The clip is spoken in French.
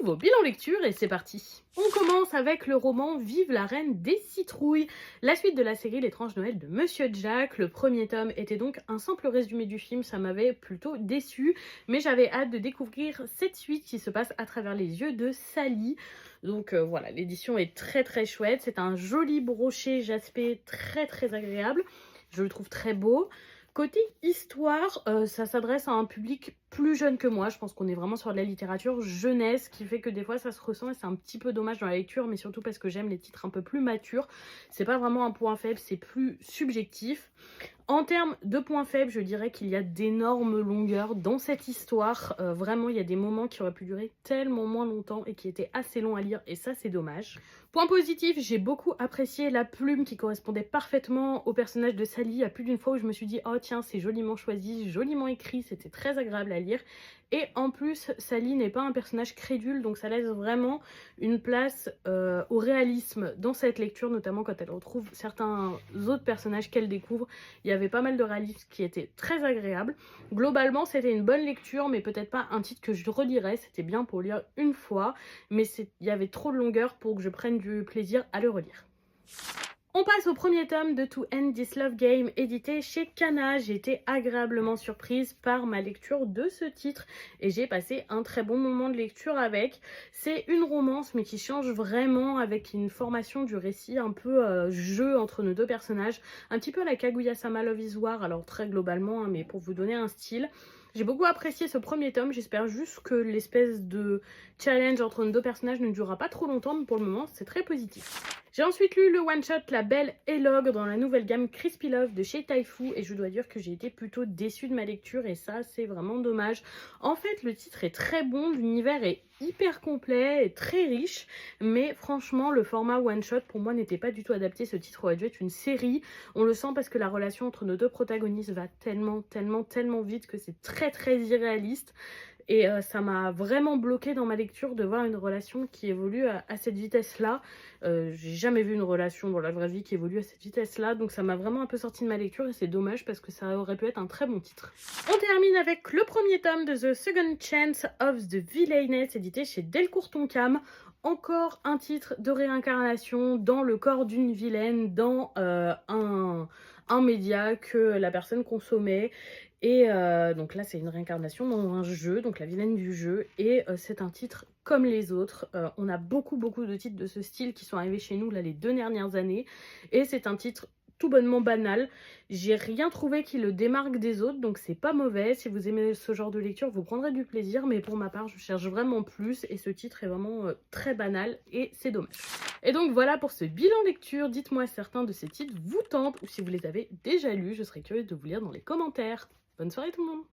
vos bilans lecture et c'est parti. On commence avec le roman Vive la reine des citrouilles, la suite de la série L'étrange Noël de Monsieur Jack. Le premier tome était donc un simple résumé du film, ça m'avait plutôt déçu, mais j'avais hâte de découvrir cette suite qui se passe à travers les yeux de Sally. Donc voilà, l'édition est très chouette, c'est un joli brochet jaspé très agréable, je le trouve très beau. Côté histoire, ça s'adresse à un public plus jeune que moi. Je pense qu'on est vraiment sur de la littérature jeunesse, qui fait que des fois ça se ressent et c'est un petit peu dommage dans la lecture, mais surtout parce que j'aime les titres un peu plus matures. C'est pas vraiment un point faible, c'est plus subjectif. En termes de points faibles, je dirais qu'il y a d'énormes longueurs dans cette histoire. Vraiment, il y a des moments qui auraient pu durer tellement moins longtemps et qui étaient assez longs à lire, et ça, c'est dommage. Point positif, j'ai beaucoup apprécié la plume qui correspondait parfaitement au personnage de Sally. Il y a plus d'une fois où je me suis dit « Oh tiens, c'est joliment choisi, joliment écrit, c'était très agréable à lire ». Et en plus, Sally n'est pas un personnage crédule, donc ça laisse vraiment une place au réalisme dans cette lecture, notamment quand elle retrouve certains autres personnages qu'elle découvre. Il y avait pas mal de réalisme qui était très agréable. Globalement, c'était une bonne lecture, mais peut-être pas un titre que je relirais. C'était bien pour lire une fois, mais il y avait trop de longueur pour que je prenne du plaisir à le relire. On passe au premier tome de To End This Love Game, édité chez Kana. J'ai été agréablement surprise par ma lecture de ce titre et j'ai passé un très bon moment de lecture avec. C'est une romance mais qui change vraiment avec une formation du récit un peu jeu entre nos deux personnages. Un petit peu à la Kaguya-sama Love is War, alors très globalement, hein, mais pour vous donner un style. J'ai beaucoup apprécié ce premier tome, j'espère juste que l'espèce de challenge entre nos deux personnages ne durera pas trop longtemps, mais pour le moment c'est très positif. J'ai ensuite lu le one-shot La Belle et l'Ogre dans la nouvelle gamme Crispy Love de chez Taifu et je dois dire que j'ai été plutôt déçue de ma lecture et ça c'est vraiment dommage. En fait le titre est très bon, l'univers est hyper complet et très riche, mais franchement le format one-shot pour moi n'était pas du tout adapté. Ce titre aurait dû être une série, on le sent parce que la relation entre nos deux protagonistes va tellement vite que c'est très irréaliste. Et ça m'a vraiment bloqué dans ma lecture de voir une relation qui évolue à cette vitesse-là. J'ai jamais vu une relation dans la vraie vie qui évolue à cette vitesse-là, donc ça m'a vraiment un peu sorti de ma lecture et c'est dommage parce que ça aurait pu être un très bon titre. On termine avec le premier tome de The Second Chance of the Villainess, édité chez Delcourt Tonkam. Encore un titre de réincarnation dans le corps d'une vilaine, dans un média que la personne consommait. Et donc là c'est une réincarnation dans un jeu, donc la vilaine du jeu, et c'est un titre comme les autres. On a beaucoup de titres de ce style qui sont arrivés chez nous là les 2 dernières années, et c'est un titre tout bonnement banal. J'ai rien trouvé qui le démarque des autres, donc c'est pas mauvais. Si vous aimez ce genre de lecture, vous prendrez du plaisir, mais pour ma part, je cherche vraiment plus, et ce titre est vraiment très banal, et c'est dommage. Et donc voilà pour ce bilan lecture. Dites-moi si certains de ces titres vous tentent, ou si vous les avez déjà lus, je serais curieuse de vous lire dans les commentaires. Bonne soirée tout le monde!